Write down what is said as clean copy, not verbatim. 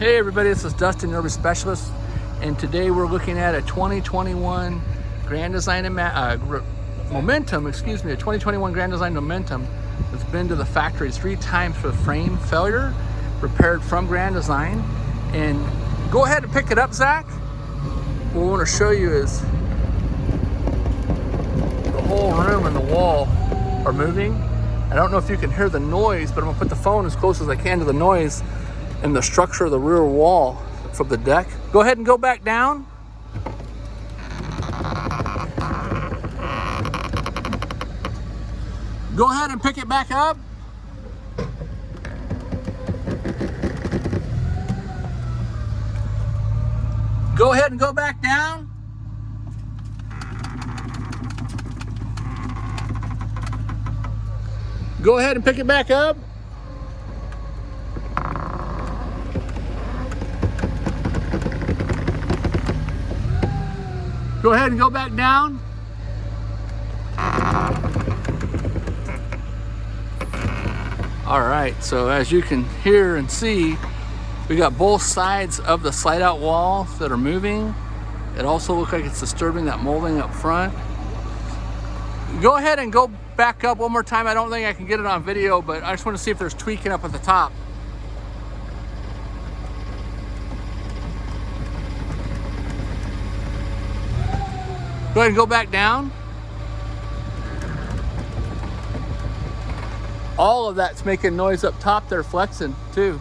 Hey everybody, this is Dustin, Nervous Specialist, and today we're looking at a 2021 Grand Design Momentum, a 2021 Grand Design Momentum that's been to the factory 3 times for frame failure, repaired from Grand Design. And go ahead and pick it up, Zach. What we want to show you is the whole room and the wall are moving. I don't know if you can hear the noise, but I'm gonna put the phone as close as I can to the noise and the structure of the rear wall from the deck. Go ahead and go back down. Go ahead and pick it back up. Go ahead and go back down. Go ahead and pick it back up. Go ahead and go back down. All right, so as you can hear and see, we got both sides of the slide out wall that are moving. It also looks like it's disturbing that molding up front. Go ahead and go back up one more time. I don't think I can get it on video, but I just want to see if there's tweaking up at the top. Go ahead and go back down. All of that's making noise up top. They're flexing too.